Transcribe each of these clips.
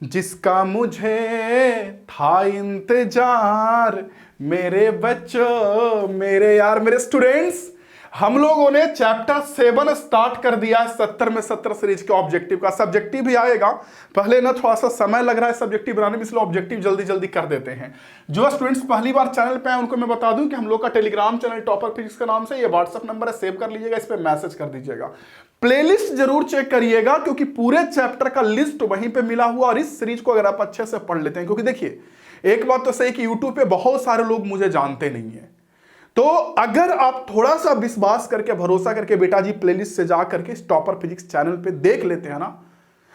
जिसका मुझे था इंतजार, मेरे बच्चों मेरे यार मेरे स्टूडेंट्स, हम लोगों ने चैप्टर 7 स्टार्ट कर दिया है 70 में 70 सीरीज के ऑब्जेक्टिव का। सब्जेक्टिव भी आएगा, पहले ना थोड़ा सा समय लग रहा है सब्जेक्टिव बनाने में, इसलिए ऑब्जेक्टिव जल्दी जल्दी कर देते हैं। जो स्टूडेंट्स पहली बार चैनल पे आए उनको मैं बता दूं कि हम लोग का टेलीग्राम चैनल टॉपर फिजिक्स के नाम से, ये व्हाट्सएप नंबर है, सेव कर लीजिएगा, इस पर मैसेज कर दीजिएगा। प्लेलिस्ट जरूर चेक करिएगा क्योंकि पूरे चैप्टर का लिस्ट वहीं पे मिला हुआ, और इस सीरीज को अगर आप अच्छे से पढ़ लेते हैं, क्योंकि देखिए एक बात तो सही कि यूट्यूब पे बहुत सारे लोग मुझे जानते नहीं है, तो अगर आप थोड़ा सा विश्वास करके भरोसा करके बेटा जी प्लेलिस्ट से जा करके टॉपर फिजिक्स चैनल पे देख लेते हैं ना,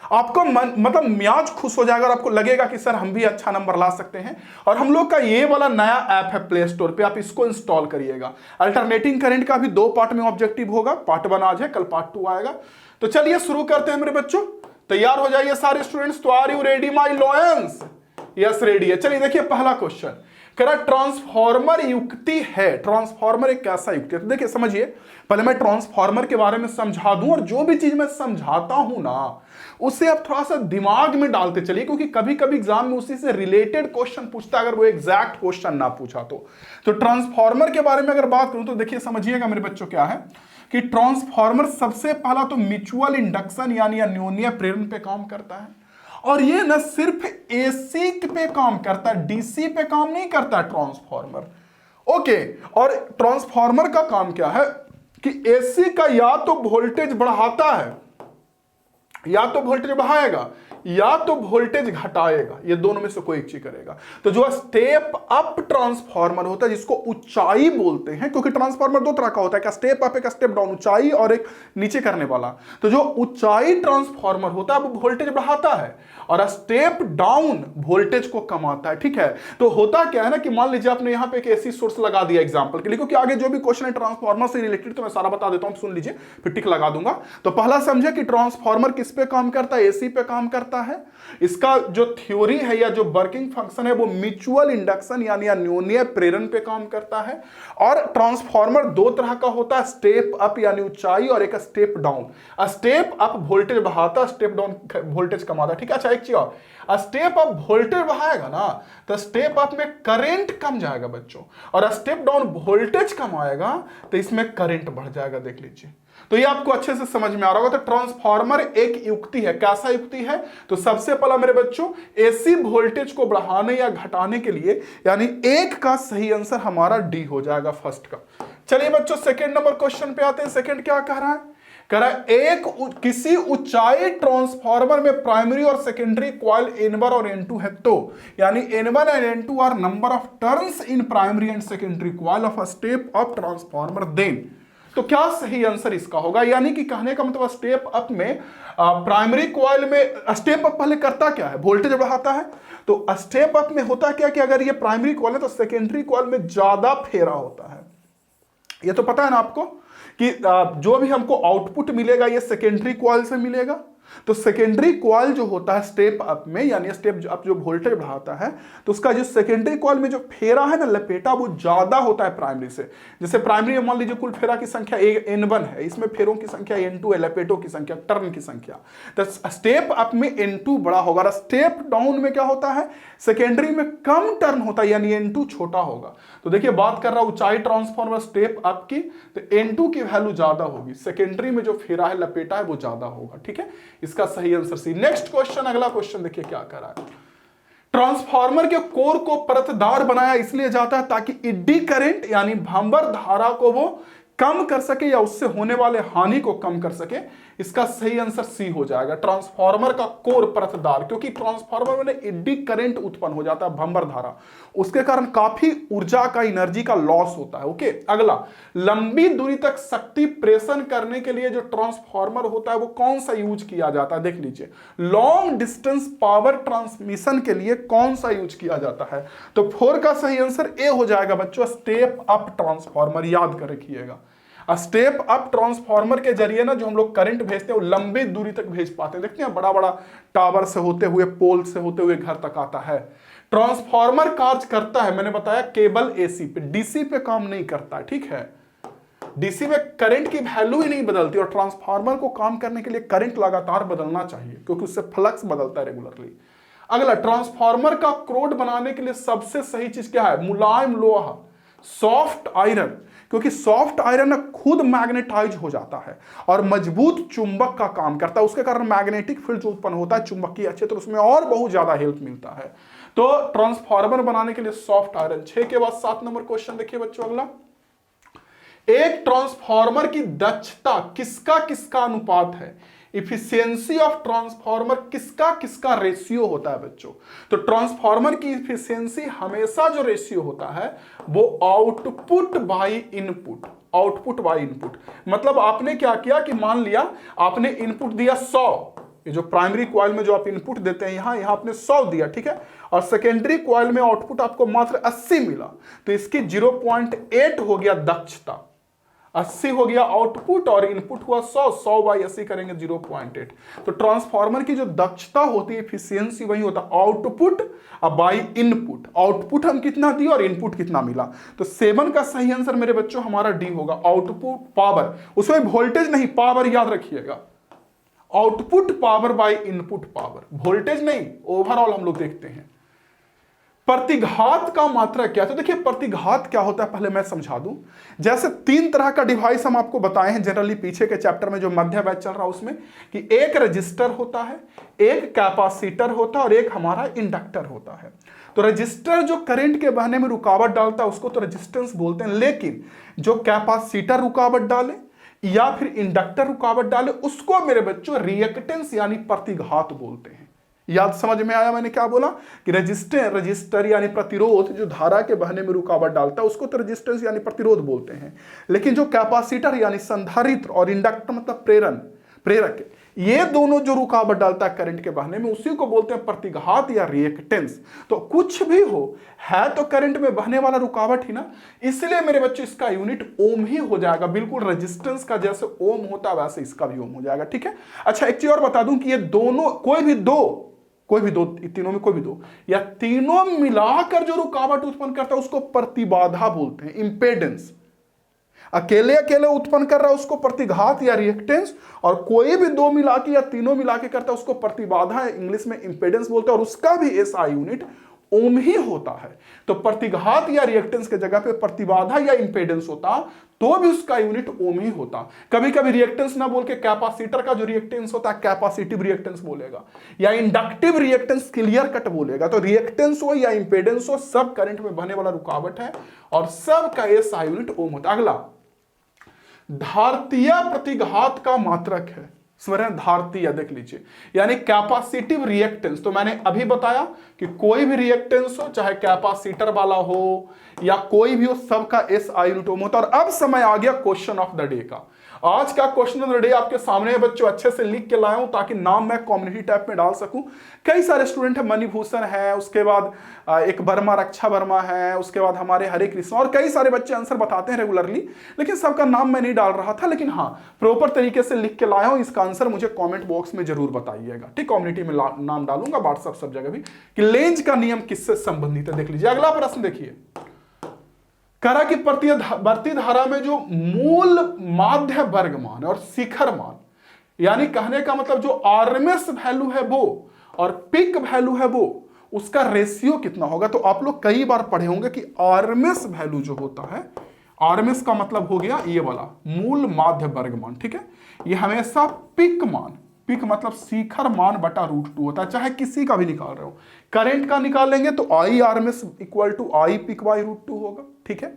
आपको मतलब मियाज खुश हो जाएगा और आपको लगेगा कि सर हम भी अच्छा नंबर ला सकते हैं। और हम लोग का ये वाला नया ऐप है प्ले स्टोर पे, आप इसको इंस्टॉल करिएगा। अल्टरनेटिंग करंट का भी 2 पार्ट में ऑब्जेक्टिव होगा, पार्ट 1 आज है, कल पार्ट 2 आएगा। तो चलिए शुरू करते हैं मेरे बच्चों, तैयार हो जाइए सारे स्टूडेंट्स। तो are you ready my lions? Yes ready है। चलिए देखिए पहला क्वेश्चन कह रहा ट्रांसफॉर्मर युक्ति है। ट्रांसफॉर्मर एक कैसा युक्ति है? तो देखिए समझिए, पहले मैं ट्रांसफॉर्मर के बारे में समझा दूं, और जो भी चीज मैं समझाता हूं ना उसे आप थोड़ा सा दिमाग में डालते चलिए, क्योंकि कभी कभी एग्जाम में उसी से रिलेटेड क्वेश्चन पूछता है, अगर वो एग्जैक्ट क्वेश्चन ना पूछा तो ट्रांसफॉर्मर के बारे में अगर बात करूं तो देखिए समझिएगा मेरे बच्चों क्या है कि ट्रांसफॉर्मर सबसे पहला तो म्यूचुअल इंडक्शन यानी अन्योन्य प्रेरण पे काम करता है, और ये न सिर्फ एसी पे काम करता है, डीसी पे काम नहीं करता है ट्रांसफॉर्मर। ओके, और ट्रांसफॉर्मर का काम क्या है कि एसी का या तो वोल्टेज बढ़ाता है, या तो वोल्टेज बढ़ाएगा, या तो वोल्टेज घटाएगा, ये दोनों में से कोई एक चीज करेगा। तो जो स्टेप अप ट्रांसफॉर्मर होता है जिसको ऊंचाई बोलते हैं, क्योंकि ट्रांसफॉर्मर 2 तरह का होता है, एक स्टेप अप एक स्टेप डाउन, ऊंचाई और एक नीचे करने वाला। तो जो ऊंचाई ट्रांसफॉर्मर होता है वो वोल्टेज बढ़ाता है, और स्टेप डाउन वोल्टेज को कमाता है। ठीक है, तो होता क्या है ना कि मान लीजिए आपने यहां पे एक एसी सोर्स लगा दिया एग्जांपल के लिए, क्योंकि आगे जो भी क्वेश्चन है ट्रांसफॉर्मर से रिलेटेड तो मैं सारा बता देता हूं, सुन लीजिए फिर टिक लगा दूंगा। तो पहला समझे कि ट्रांसफॉर्मर किस पे काम करता है, एसी पे काम करता है। इसका जो थ्योरी है या जो वर्किंग फंक्शन है वो म्यूचुअल इंडक्शन यानी अन्योन्य प्रेरण पे काम करता है। और ट्रांसफॉर्मर 2 तरह का होता है, स्टेप अप यानी ऊंचाई और एक step down. Step up voltage बढ़ाता, स्टेप डाउन वोल्टेज कमाता। ठीक है, अच्छा एक चीज और, स्टेप अप वोल्टेज बढ़ाएगा ना तो स्टेप अप में करंट कम जाएगा बच्चों, और स्टेप डाउन वोल्टेज कम आएगा तो इसमें करंट बढ़ जाएगा। देख लीजिए, तो ये आपको अच्छे से समझ में आ रहा होगा। तो ट्रांसफॉर्मर एक युक्ति है, कैसा युक्ति है? तो सबसे पहला मेरे बच्चों एसी वोल्टेज को बढ़ाने या घटाने के लिए, यानी एक का सही आंसर हमारा डी हो जाएगा फर्स्ट का। चलिए बच्चों सेकंड नंबर क्वेश्चन पे आते हैं। सेकंड क्या कह रहा है? कह रहा है किसी ऊंचाई ट्रांसफॉर्मर में प्राइमरी और सेकेंडरी कॉइल N1 और N2 है, तो यानी N1 and N2 R number of turns in primary and secondary coil of a step up transformer, then तो क्या सही आंसर इसका होगा? यानी कि कहने का मतलब स्टेप अप में प्राइमरी कॉइल में स्टेप अप पहले करता क्या है? वोल्टेज बढ़ाता है। तो स्टेप अप में होता क्या कि अगर ये प्राइमरी कॉइल है तो सेकेंडरी कॉइल में ज्यादा फेरा होता है। ये तो पता है ना आपको कि जो भी हमको आउटपुट मिलेगा ये सेकेंडरी कॉइल से मिलेगा। तो सेकेंडरी कॉइल जो होता है स्टेप अप में, यानी स्टेप अप जो वोल्टेज बढ़ाता है, तो उसका जो सेकेंडरी कॉइल में जो फेरा है ना लपेटा, वो ज्यादा होता है प्राइमरी से। जैसे प्राइमरी में मान लीजिए कुल फेरा की संख्या N1 है, इसमें फेरों की संख्या N2 है, लपेटों की संख्या, टर्न की संख्या। तो स्टेप अप में N2 बड़ा होगा, स्टेप डाउन में क्या होता है? सेकेंडरी में कम टर्न होता है, यानी N2 छोटा होगा। तो देखिए बात कर रहा हूं ऊंचाई ट्रांसफॉर्मर स्टेप अप की, तो N2 की वैल्यू ज्यादा होगी, सेकेंडरी में जो फेरा है लपेटा है वो ज्यादा होगा। ठीक है, इसका सही आंसर सी। नेक्स्ट क्वेश्चन, अगला क्वेश्चन देखिए क्या कर रहा है। ट्रांसफॉर्मर के कोर को परतदार बनाया इसलिए जाता है ताकि इड्डी करंट यानी भंवर धारा को वो कम कर सके या उससे होने वाले हानि को कम कर सके। इसका सही आंसर सी हो जाएगा, ट्रांसफॉर्मर का कोर परतदार, क्योंकि ट्रांसफॉर्मर में इड्डी करंट उत्पन्न हो जाता है, भंवर धारा, उसके कारण काफी ऊर्जा का, एनर्जी का लॉस होता है। ओके, अगला, लंबी दूरी तक शक्ति प्रेषण करने के लिए जो ट्रांसफॉर्मर होता है वो कौन सा यूज किया जाता है? देख लीजिए, लॉन्ग डिस्टेंस पावर ट्रांसमिशन के लिए कौन सा यूज किया जाता है? तो 4 का सही आंसर ए हो जाएगा बच्चों, स्टेप अप ट्रांसफॉर्मर। याद कर रखिएगा, स्टेप अप ट्रांसफॉर्मर के जरिए ना जो हम लोग करंट भेजते हैं वो लंबी दूरी तक भेज पाते हैं। देखते हैं बड़ा बड़ा टावर से होते हुए, पोल से होते हुए घर तक आता है। ट्रांसफॉर्मर कार्य करता है, मैंने बताया, केवल एसी पे, डीसी पे काम नहीं करता। ठीक है, डीसी में करंट की वैल्यू ही नहीं बदलती, और ट्रांसफार्मर को काम करने के लिए करंट लगातार बदलना चाहिए क्योंकि उससे फ्लक्स बदलता है रेगुलरली। अगला, ट्रांसफार्मर का क्रोड बनाने के लिए सबसे सही चीज क्या है? मुलायम लोहा, सॉफ्ट आयरन, क्योंकि सॉफ्ट आयरन खुद मैग्नेटाइज हो जाता है और मजबूत चुंबक का काम करता है, उसके कारण मैग्नेटिक फील्ड जो उत्पन्न होता है चुंबकीय क्षेत्र, उसमें और बहुत ज्यादा हेल्प मिलता है। तो ट्रांसफार्मर बनाने के लिए सॉफ्ट आयरन। 6 के बाद 7 नंबर क्वेश्चन देखिए बच्चों अगला, एक ट्रांसफार्मर की दक्षता किसका किसका अनुपात है? इफिशियंसी ऑफ ट्रांसफार्मर किसका किसका रेशियो होता है बच्चों? तो ट्रांसफार्मर की इफिशियंसी हमेशा जो रेशियो होता है वो output by input, output by input. मतलब आपने क्या किया कि मान लिया आपने इनपुट दिया 100, ये जो प्राइमरी कॉइल में जो आप इनपुट देते हैं यहां आपने 100 दिया, ठीक है, और सेकेंडरी कॉइल में आउटपुट आपको मात्र 80 मिला, तो इसकी 0.8 हो गया दक्षता, 80 हो गया आउटपुट और इनपुट हुआ 100, 100 बाई 80 करेंगे 0.8। तो ट्रांसफार्मर की जो दक्षता होती है, एफिशिएंसी, वही होता है आउटपुट बाई इनपुट। आउटपुट हम कितना दिए और इनपुट कितना मिला। तो 7 का सही आंसर मेरे बच्चों हमारा डी होगा, आउटपुट पावर। उसमें वोल्टेज नहीं, पावर याद रखिएगा, output power by input power, voltage नहीं, ओवरऑल हम लोग देखते हैं। प्रतिघात का मात्रक क्या? तो देखिए प्रतिघात क्या होता है पहले मैं समझा दूं। जैसे 3 तरह का डिवाइस हम आपको बताए हैं जनरली पीछे के चैप्टर में जो मध्य बैच चल रहा है उसमें, कि एक रजिस्टर होता है, एक कैपेसिटर होता है और एक हमारा इंडक्टर होता है। तो रजिस्टर जो करंट के बहने में रुकावट डालता है उसको तो रेजिस्टेंस बोलते हैं, लेकिन जो कैपेसिटर रुकावट डाले या फिर इंडक्टर रुकावट डाले उसको मेरे बच्चों रिएक्टेंस यानी प्रतिघात बोलते हैं। याद समझ में आया मैंने क्या बोला? कि रजिस्टर यानी प्रतिरोध जो धारा के बहने में रुकावट डालता है उसको तो रेजिस्टेंस यानी प्रतिरोध बोलते हैं, लेकिन जो कैपेसिटर यानी संधारित्र और इंडक्टर मतलब प्रेरक, ये दोनों जो रुकावट डालता है करंट के बहने में उसी को बोलते हैं प्रतिघात या रिएक्टेंस। तो कुछ भी हो है तो करंट में बहने वाला रुकावट ही ना, इसलिए मेरे बच्चों इसका यूनिट ओम ही हो जाएगा। बिल्कुल रेजिस्टेंस का जैसे ओम होता है वैसे इसका भी ओम हो जाएगा, ठीक है। अच्छा एक चीज और बता दूं कि ये दोनों कोई भी दो तीनों में कोई भी दो या तीनों मिलाकर जो रुकावट उत्पन्न करता है उसको प्रतिबाधा बोलते हैं, इंपेडेंस। अकेले अकेले उत्पन्न कर रहा है उसको प्रतिघात या रिएक्टेंस, और कोई भी दो मिला के या तीनों मिला के करता है उसको प्रतिबाधा, इंग्लिश में इंपेडेंस बोलते हैं, और उसका भी एसआई यूनिट ओम ही होता है। तो प्रतिघात या रिएक्टेंस के जगह पे प्रतिबाधा या इंपेडेंस होता तो भी उसका यूनिट ओम ही होता। कभी कभी रिएक्टेंस ना बोल के कैपेसिटर का जो रिएक्टेंस होता है कैपेसिटिव रिएक्टेंस बोलेगा, या इंडक्टिव रिएक्टेंस क्लियर कट बोलेगा। तो रिएक्टेंस हो या इंपेडेंस हो, सब करंट में बहने वाला रुकावट है और सब का एसआई यूनिट ओम होता है। अगला, धारतीय प्रतिघात का मात्रक है, स्मरण धारतीय, देख लीजिए, यानी कैपेसिटिव रिएक्टेंस। तो मैंने अभी बताया कि कोई भी रिएक्टेंस हो, चाहे कैपेसिटर वाला हो या कोई भी हो, सबका एसआई यूनिट ओम होता है। और अब समय आ गया क्वेश्चन ऑफ द डे का। आज का क्वेश्चन ऑफ द डे आपके सामने है बच्चों, अच्छे से लिख के लाया हूं ताकि नाम मैं कम्युनिटी टैब में डाल सकूं। कई सारे स्टूडेंट है, मणिभूषण है, उसके बाद एक वर्मा, रक्षा वर्मा है, उसके बाद हमारे हरे कृष्ण, और कई सारे बच्चे आंसर बताते हैं रेगुलरली, लेकिन सबका नाम मैं नहीं डाल रहा था। लेकिन हाँ, प्रॉपर तरीके से लिख के लाया हूं, इसका आंसर मुझे कॉमेंट बॉक्स में जरूर बताइएगा, ठीक। कम्युनिटी में नाम डालूंगा, व्हाट्सएप सब जगह भी, कि लेंज का नियम किससे संबंधित है। देख लीजिए अगला प्रश्न, देखिए करा कि बढ़ती धारा में जो मूल माध्य वर्ग मान और शिखर मान, यानी कहने का मतलब जो आरएमएस वैल्यू है वो और पिक वैल्यू है वो, उसका रेशियो कितना होगा। तो आप लोग कई बार पढ़े होंगे कि आरएमएस वैल्यू जो होता है, आरएमएस का मतलब हो गया ये वाला मूल माध्य वर्ग मान, ठीक है। ये हमेशा पिक मान, पिक मतलब शिखर मान बटा √2 होता है, चाहे किसी का भी निकाल रहे हो। करंट का निकालेंगे तो I RMS equal to I peak by √2 होगा, ठीक है।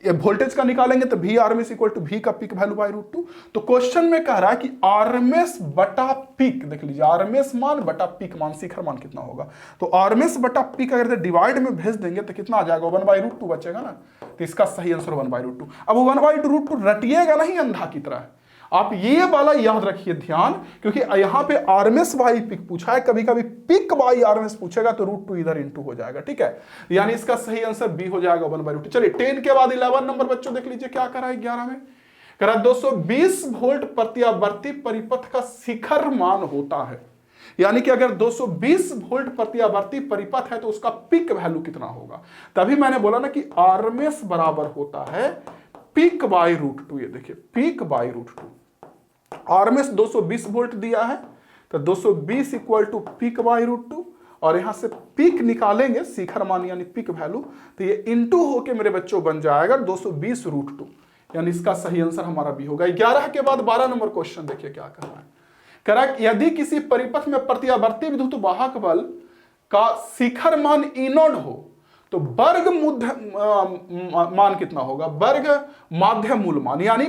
ये वोल्टेज का निकालेंगे तो V RMS equal to V का पिक वैल्यू बाई √2। तो क्वेश्चन में कह रहा है कि आरएमएस बटा पिक, देख लीजिए आरएमएस मान बटा पिक मान, शिखर मान कितना होगा। तो आरएमएस बटा पिक अगर डिवाइड में भेज देंगे तो कितना आ जाएगा, 1/√2 बचेगा ना। तो इसका सही आंसर 1/√2। अब 1/√2 रटिएगा नहीं अंधा की तरह, आप ये वाला याद रखिए ध्यान, क्योंकि यहां पे आरएमएस बाई पिक पूछा है, कभी कभी पिक बाई आरएमएस पूछेगा तो √2 इधर इंटू हो जाएगा, ठीक है। यानी इसका सही आंसर बी हो जाएगा 1/√2। चलिए 10 के बाद 11 नंबर बच्चों देख लीजिए क्या करा है 11 में। करा 220 वोल्ट प्रत्यावर्ती परिपथ का शिखर मान होता है, यानी कि अगर 220 वोल्ट प्रत्यावर्ती परिपथ है तो उसका पिक वैल्यू कितना होगा। तभी मैंने बोला ना कि आरएमएस बराबर होता है पिक बाई √2। ये देखिए पिक बाई √2, आरएमएस 220 वोल्ट दिया है तो 220 इक्वल टू पिक बाई √2, और यहां से पीक निकालेंगे, शिखर मान यानी पीक वैल्यू, तो ये इनटू होके मेरे बच्चों बन जाएगा 220√2, यानी इसका सही आंसर हमारा बी होगा। 11 के बाद 12 नंबर क्वेश्चन देखिए क्या कर रहा है। कह रहा है यदि किसी परिपथ में प्रत्यावर्ती विद्युत वाहक बल का शिखर मान E0 हो तो वर्ग मान कितना होगा, वर्ग माध्य मूल मान, यानी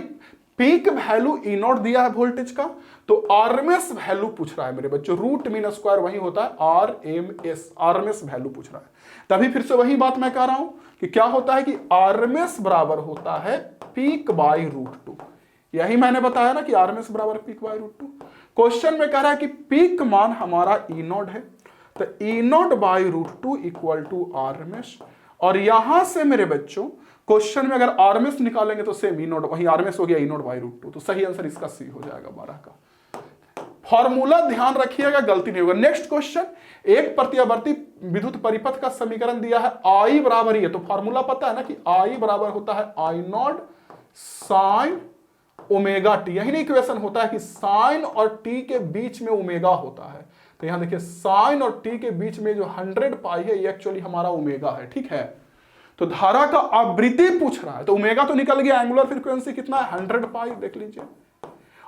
पीक वैल्यू E0 दिया है वोल्टेज का, तो आरएमएस वैल्यू पूछ रहा है मेरे बच्चों, रूट मीन स्क्वायर वही होता है आरएमएस, आरएमएस वैल्यू पूछ रहा है। तभी फिर से वही बात मैं कह रहा हूं कि क्या होता है कि आरएमएस बराबर होता है पीक बाई √2, यही मैंने बताया ना कि आरएमएस बराबर पीक बाई √2। क्वेश्चन में कह रहा है कि पीक मान हमारा E0 है, तो E0 by √2 equal to RMS, और यहां से मेरे बच्चों क्वेश्चन में अगर आरएमएस निकालेंगे तो सेम E0 वही आरएमएस हो गया E0 बाई √2, तो सही आंसर इसका सी हो जाएगा 12 का। फॉर्मूला ध्यान रखिएगा, गलती नहीं होगा। नेक्स्ट क्वेश्चन, एक प्रत्यावर्ती विद्युत परिपथ का समीकरण दिया है I बराबर ही है, तो फॉर्मूला पता है ना कि I बराबर होता है I0 साइन ओमेगा टी, यही नहीं इक्वेशन होता है कि साइन और टी के बीच में ओमेगा होता है, तो यहां देखिए साइन और टी के बीच में जो 100 पाई है ये एक्चुअली हमारा ओमेगा है, ठीक है। तो धारा का आवृत्ति पूछ रहा है, तो ओमेगा तो निकल गया, एंगुलर फ्रीक्वेंसी कितना है 100 पाई, देख लीजिए।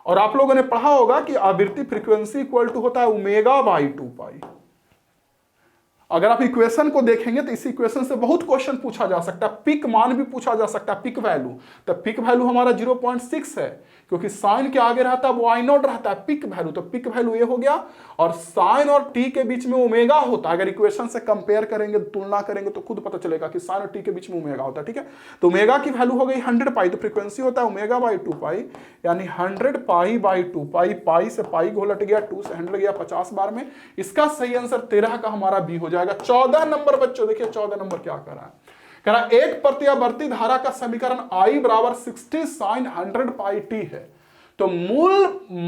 और आप लोगों ने पढ़ा होगा कि आवृत्ति फ्रीक्वेंसी इक्वल टू होता है ओमेगा बाई 2 पाई। अगर आप इक्वेशन को देखेंगे तो इस इक्वेशन से बहुत क्वेश्चन पूछा जा सकता है, पिक मान भी पूछा जा सकता है, पिक वैल्यू, तो पिक वैल्यू हमारा 0.6 है, क्योंकि साइन के आगे रहता है वो I0 रहता है, पिक वैल्यू, तो पिक वैल्यू ये हो गया, और साइन और टी के बीच में ओमेगा होता है। अगर इक्वेशन से कंपेयर करेंगे, तुलना करेंगे तो खुद पता चलेगा कि साइन और टी के बीच में ओमेगा होता है, ठीक है। तो ओमेगा की वैल्यू हो गई 100 पाई, तो फ्रीक्वेंसी होता है ओमेगा बाई 2 पाई, यानी 100 पाई बाई 2 पाई, पाई से पाई घोलट गया, 2 से 100 गया 50 बार में, इसका सही आंसर 13 का हमारा बी हो जाएगा। 14 नंबर बच्चों देखिए 14 नंबर क्या कर रहा है, कह रहा एक प्रत्यावर्ती धारा का समीकरण I बराबर 60 साइन 100 पाई टी है, तो मूल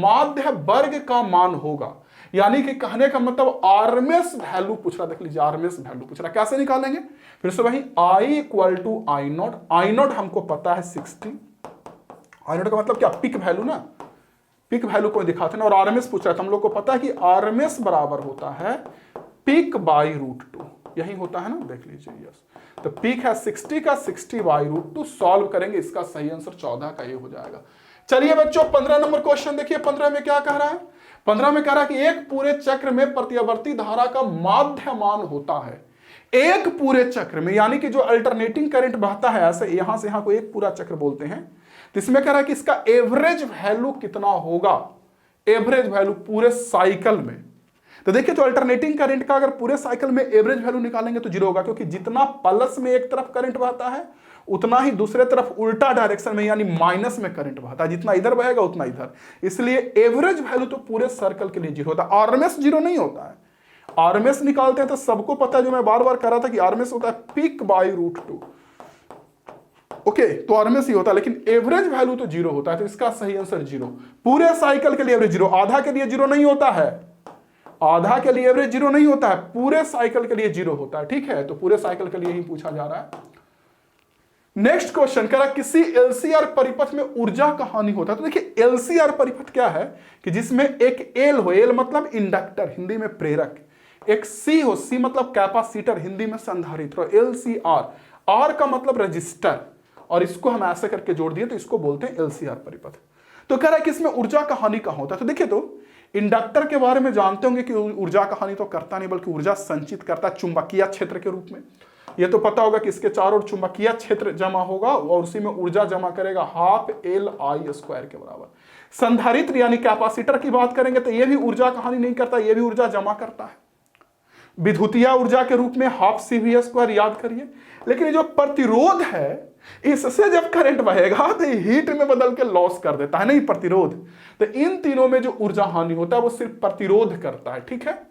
माध्य वर्ग का मान होगा, यानी कि कहने का मतलब आरएमएस वैल्यू पूछ रहा, देख लीजिए आरएमएस वैल्यू पूछ रहा, कैसे निकालेंगे, फिर से वही I equal to I0, I0 हमको पता है 60, I0 का मतलब क्या, पिक वैल्यू ना, पिक वैल्यू को दिखाते ना, और आरएमएस पूछ रहा है, तो हम लोग को पता है कि आरएमएस बराबर होता है पीक बाई √2, यही होता है ना, देख लीजिए यस। तो पीक है 60 का, 60 बाई √2, सॉल्व करेंगे, इसका सही आंसर 14 का ये हो जाएगा। चलिए बच्चों 15 नंबर क्वेश्चन देखिए, 15 में क्या कह रहा है, 15 में कह रहा है कि एक पूरे चक्र में प्रत्यावर्ती धारा का माध्य मान होता है, एक पूरे चक्र में, यानी कि जो अल्टरनेटिंग करंट बहता है ऐसे यहां से यहां को एक पूरा चक्र बोलते हैं, तो इसमें कह रहा है कि इसका एवरेज वैल्यू कितना होगा, एवरेज वैल्यू पूरे साइकिल में। तो देखिए तो अल्टरनेटिंग करंट का अगर पूरे साइकिल में एवरेज वैल्यू निकालेंगे तो 0 होगा, क्योंकि जितना प्लस में एक तरफ करंट बहता है उतना ही दूसरे तरफ उल्टा डायरेक्शन में यानी माइनस में करंट बहता है, जितना इधर बहेगा उतना इधर, इसलिए एवरेज वैल्यू तो पूरे सर्कल के लिए 0 होता है, आरएमएस 0 नहीं होता है। आरएमएस निकालते हैं तो सबको पता है, जो मैं बार बार कर रहा था कि आरएमएस होता है पीक बाई √2, ओके, तो आरएमएस ही होता है, लेकिन एवरेज वैल्यू तो 0 होता है, तो इसका सही आंसर 0, पूरे साइकिल के लिए एवरेज 0, आधा के लिए 0 नहीं होता है, आधा के लिए एवरेज 0 नहीं होता है, पूरे साइकिल के लिए 0 होता है, ठीक है, तो पूरे साइकिल के लिए ही पूछा जा रहा है। नेक्स्ट क्वेश्चन कह रहा किसी एलसीआर परिपथ में ऊर्जा का हानि होता है, तो देखिए एलसीआर परिपथ क्या है कि जिसमें एक एल हो, एल मतलब इंडक्टर हिंदी में प्रेरक, एक सी हो, सी मतलब कैपेसिटर हिंदी में संधारित्र, एलसीआर, आर का मतलब रजिस्टर, और इसको हम ऐसे करके जोड़ दिए तो इसको बोलते हैं एलसीआर परिपथ। तो कह रहा है कि इसमें ऊर्जा का हानि कहां होता है, तो देखिए तो इंडक्टर के बारे में जानते होंगे कि ऊर्जा का हानि तो करता नहीं बल्कि ऊर्जा संचित करता है चुंबकीय क्षेत्र के रूप में, ये तो पता होगा कि इसके चारों ओर चुंबकीय क्षेत्र जमा होगा और उसी में ऊर्जा जमा करेगा 12LI² के बराबर। संधारित्र यानी कैपेसिटर की बात करेंगे तो ये भी ऊर्जा का हानि नहीं करता, ये भी ऊर्जा जमा करता है विद्युतीय ऊर्जा के रूप में 12CV² याद करिए। लेकिन ये जो प्रतिरोध है इससे जब करंट बहेगा तो हीट में बदल के लॉस कर देता है, नहीं प्रतिरोध, तो इन तीनों में जो ऊर्जा हानि होता है वो सिर्फ प्रतिरोध करता है, ठीक है,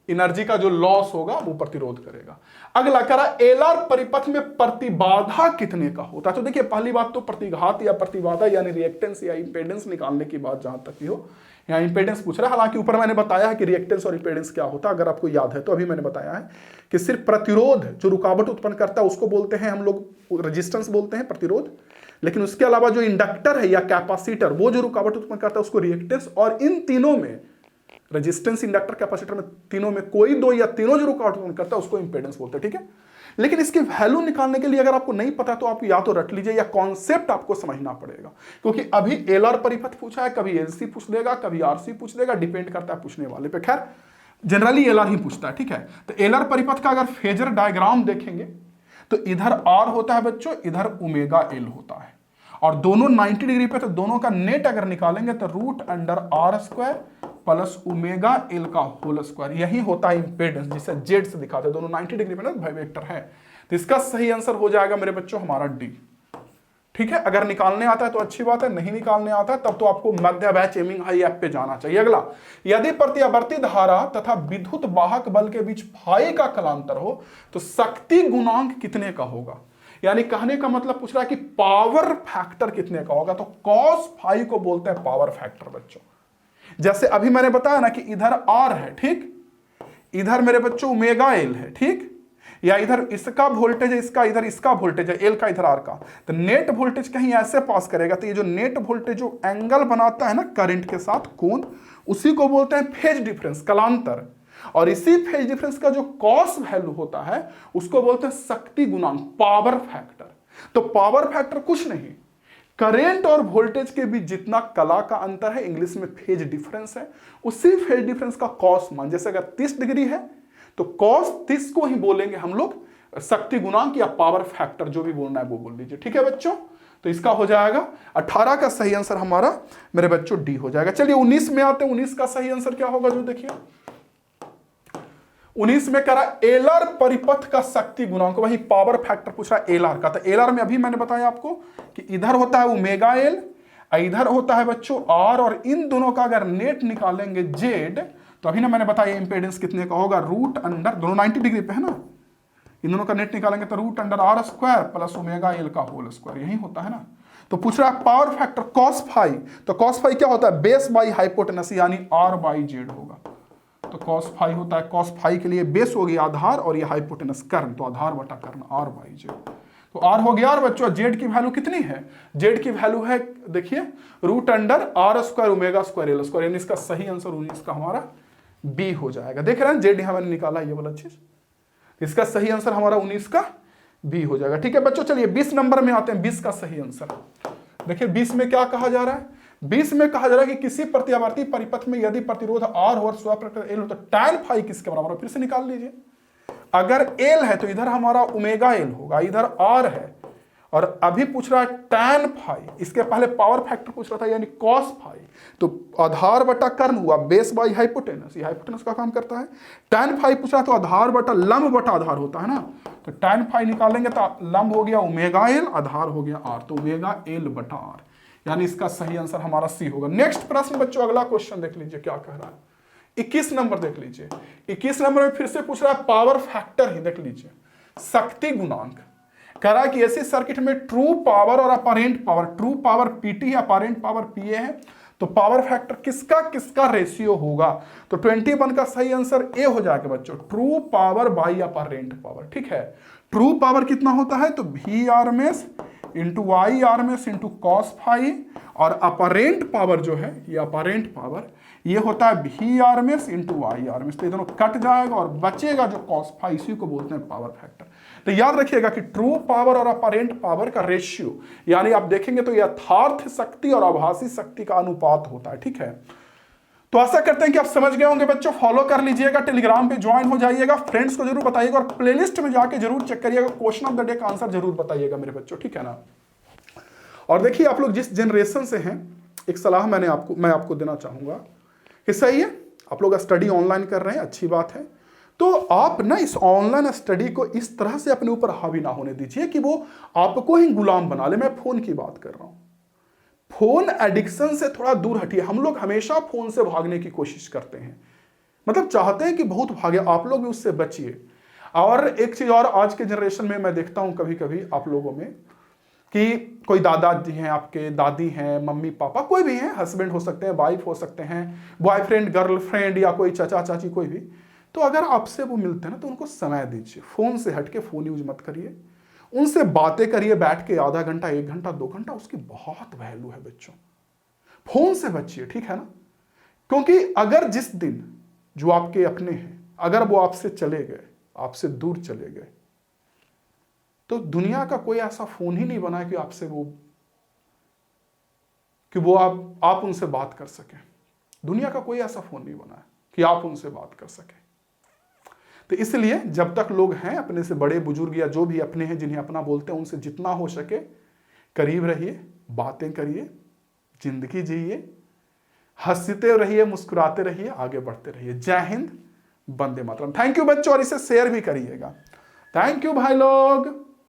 एनर्जी का जो लॉस होगा वो प्रतिरोध करेगा। अगला कह रहा एलआर परिपथ में प्रतिबाधा कितने का होता है, तो देखिए पहली बात तो प्रतिघात या प्रतिबाधा यानी रिएक्टेंस या इंपेडेंस निकालने की बात जहां तक भी हो, यहाँ इंपेडेंस पूछ रहा है, हालांकि ऊपर मैंने बताया है कि रिएक्टेंस और इंपेडेंस क्या होता है, अगर आपको याद है तो अभी मैंने बताया है कि सिर्फ प्रतिरोध जो रुकावट उत्पन्न करता है उसको बोलते हैं हम लोग रेजिस्टेंस बोलते हैं, प्रतिरोध, लेकिन उसके अलावा जो इंडक्टर है या कैपेसिटर वो जो रुकावट उत्पन्न करता है उसको रिएक्टेंस, और इन तीनों में रेजिस्टेंस, इंडक्टर, कैपेसिटर में तीनों में कोई दो या तीनों जो रुकावट उत्पन्न करता है उसको इंपेडेंस बोलते हैं, ठीक है। लेकिन इसकी वैल्यू निकालने के लिए अगर आपको नहीं पता तो आप या तो रट लीजिए या कॉन्सेप्ट आपको समझना पड़ेगा, क्योंकि अभी एलआर परिपथ पूछा है, कभी एलसी पूछ देगा, कभी आरसी पूछ देगा, डिपेंड करता है पूछने वाले पे। खैर जनरली एलआर ही पूछता है, ठीक है। तो एलआर परिपथ का अगर फेजर डायग्राम देखेंगे तो इधर आर होता है बच्चों, इधर ओमेगा एल होता है, और दोनों 90 डिग्री पे, तो दोनों का नेट अगर निकालेंगे तो root under R square plus omega L का होल स्क्वायर, यही होता है इंपेडेंस, जिसे जेड से दिखाते हैं, दोनों 90 डिग्री पे ना भाई वेक्टर है। तो इसका सही आंसर हो जाएगा मेरे बच्चों हमारा डी, ठीक है। अगर निकालने आता है तो अच्छी बात है, नहीं निकालने आता है तब तो आपको मध्य बैच एमिंग हाई ऐप पे जाना चाहिए। अगला, यदि प्रत्यावर्ती धारा तथा विद्युत वाहक बल के बीच फाई का कलांतर हो तो शक्ति गुणांक कितने का होगा, यानी कहने का मतलब पूछ रहा है कि पावर फैक्टर कितने का होगा। तो कॉस फाई को बोलते हैं पावर फैक्टर बच्चों। जैसे अभी मैंने बताया ना कि इधर आर है, ठीक, इधर मेरे बच्चों ओमेगा एल है, ठीक, या इधर इसका वोल्टेज है, इसका इधर इसका वोल्टेज है, एल का इधर आर का, तो नेट वोल्टेज कहीं ऐसे पास करेगा, तो ये जो नेट वोल्टेज जो एंगल बनाता है ना करंट के साथ कोण, उसी को बोलते हैं फेज डिफरेंस, कलांतर। और इसी फेज डिफरेंस का जो कॉस वैल्यू होता है उसको बोलते हैं शक्ति गुणांक, पावर फैक्टर। तो पावर फैक्टर कुछ नहीं, करंट और वोल्टेज के बीच जितना कला का अंतर है, इंग्लिश में फेज डिफरेंस है, उसी फेज डिफरेंस का कॉस मान, जैसे अगर 30 डिग्री है तो कॉस 30 को ही बोलेंगे हम लोग शक्ति गुणांक या पावर फैक्टर, जो भी बोलना है वो बोल लीजिए, ठीक है बच्चों। तो इसका हो जाएगा 18 का सही आंसर हमारा मेरे बच्चों डी हो जाएगा। चलिए 19 में आते हैं, 19 का सही आंसर क्या होगा, जो देखिए 19 में कह रहा एलआर परिपथ का शक्ति गुणांक, वही पावर फैक्टर पूछ रहा है एलआर का। तो एलआर में अभी मैंने बताया आपको कि इधर होता है ओमेगा एल, इधर होता है बच्चों आर, और इन दोनों का अगर नेट निकालेंगे जेड, तो अभी ना मैंने बताया इंपेडेंस कितने का होगा, रूट अंडर, दोनों 90 डिग्री पे है ना, इन दोनों का नेट निकालेंगे तो root under R square plus omega L का होल स्क्वायर, यही होता है ना। तो पूछ रहा है पावर फैक्टर कॉस फाई, तो कॉस फाई क्या होता है, बेस बाई हाइपोटेनस, यानी आर बाई जेड होगा। तो कॉस फाई होता है, कॉस फाई के लिए बेस हो गया आधार और ये हाइपोटेनस कर्ण, तो आधार बटा कर्ण आर बाई जेड। तो आर हो गया, और बच्चों जेड की वैल्यू कितनी है, जेड की वैल्यू है देखिए root under R square omega square L square, यानी इसका सही आंसर 19 का हमारा बी हो जाएगा। देख रहे हैं जेड यहां मैंने निकाला ये वाला चीज, इसका सही आंसर हमारा 19 का बी हो जाएगा, ठीक है बच्चों। चलिए 20 नंबर में आते हैं, 20 का सही आंसर देखिए 20 में क्या कहा जा रहा है, 20 में कहा जा रहा है कि किसी प्रत्यावर्ती परिपथ में यदि प्रतिरोध आर और स्वयं एल हो तो टैन फाई किसके बराबर हो, फिर से निकाल लीजिए। अगर एल है तो इधर हमारा ओमेगा एल होगा, इधर आर है, और अभी पूछ रहा है टैन फाई, इसके पहले पावर फैक्टर पूछ रहा था यानी कॉस फाई, तो आधार बटा कर्ण हुआ, बेस बाई हाइपोटेनस, ये हाइपोटेनस का काम करता है। टैन फाई पूछ रहा है तो आधार बटा लंब बटा आधार होता है ना, तो टैन फाई निकालेंगे तो लंब हो गया ओमेगा एल, आधार हो गया आर, तो ओमेगा एल बटा आर, यानी इसका सही आंसर हमारा सी होगा। नेक्स्ट प्रश्न बच्चों, अगला क्वेश्चन देख लीजिए क्या कह रहा है, 21 नंबर देख लीजिए। 21 नंबर में फिर से पूछ रहा है पावर फैक्टर ही, देख लीजिए शक्ति गुणांक, कह रहा है कि ऐसे सर्किट में ट्रू पावर और apparent power, true power PT है, अपरेंट पावर पीए है, तो पावर फैक्टर किसका किसका रेशियो होगा। तो 21 का सही आंसर ए हो जाएगा बच्चों, true power by apparent power, ठीक है। ट्रू पावर कितना होता है, तो V RMS into I RMS into cos phi, और अपरेंट पावर जो है ये अपरेंट पावर ये होता है V RMS into I RMS, तो ये दोनों कट जाएगा और बचेगा जो कॉस फाई, इसी को बोलते हैं पावर फैक्टर। तो याद रखिएगा कि ट्रू पावर और अपरेंट पावर का रेशियो, यानी आप देखेंगे तो यथार्थ शक्ति और आभासी शक्ति का अनुपात होता है, ठीक है। तो आशा करते हैं कि आप समझ गए होंगे बच्चों, फॉलो कर लीजिएगा, टेलीग्राम पे ज्वाइन हो जाइएगा, फ्रेंड्स को जरूर बताइएगा, और प्लेलिस्ट में जाके जरूर चेक करिएगा, क्वेश्चन ऑफ द डे का आंसर जरूर बताइएगा मेरे बच्चों, ठीक है ना। और देखिए आप लोग जिस जनरेशन से हैं, एक सलाह मैं आपको देना चाहूंगा कि सही है, आप लोग स्टडी ऑनलाइन कर रहे हैं, अच्छी बात है, तो आप ना इस ऑनलाइन स्टडी को इस तरह से अपने ऊपर हावी ना होने दीजिए कि वो आपको ही गुलाम बना ले। मैं फोन की बात कर रहा हूं, फोन एडिक्शन से थोड़ा दूर हटिए। हम लोग हमेशा फोन से भागने की कोशिश करते हैं, मतलब चाहते हैं कि बहुत भागे, आप लोग भी उससे बचिए। और एक चीज और, आज के जनरेशन में मैं देखता हूं कभी कभी आप लोगों में कि कोई दादाजी हैं आपके, दादी हैं, मम्मी पापा, कोई भी हैं, हस्बैंड हो सकते हैं, वाइफ हो सकते हैं, बॉयफ्रेंड गर्लफ्रेंड, या कोई चाचा चाची, कोई भी, तो अगर आपसे वो मिलते हैं ना तो उनको समय दीजिए, फोन से हटके फोन यूज मत करिए, उनसे बातें करिए बैठ के, आधा घंटा 1 घंटा 2 घंटा, उसकी बहुत वैल्यू है बच्चों। फोन से बचिए, ठीक है ना। क्योंकि अगर जिस दिन जो आपके अपने हैं अगर वो आपसे चले गए, आपसे दूर चले गए, तो दुनिया का कोई ऐसा फोन ही नहीं बना कि आपसे वो आप उनसे बात कर सकें। दुनिया का कोई ऐसा फोन नहीं बना है कि आप उनसे बात कर सकें। तो इसलिए जब तक लोग हैं, अपने से बड़े बुजुर्ग या जो भी अपने हैं जिन्हें अपना बोलते हैं, उनसे जितना हो सके करीब रहिए, बातें करिए, जिंदगी जिए, हंसते रहिए, मुस्कुराते रहिए, आगे बढ़ते रहिए। जय हिंद, वंदे मातरम। थैंक यू बच्चों, और इसे शेयर भी करिएगा। थैंक यू भाई लोग।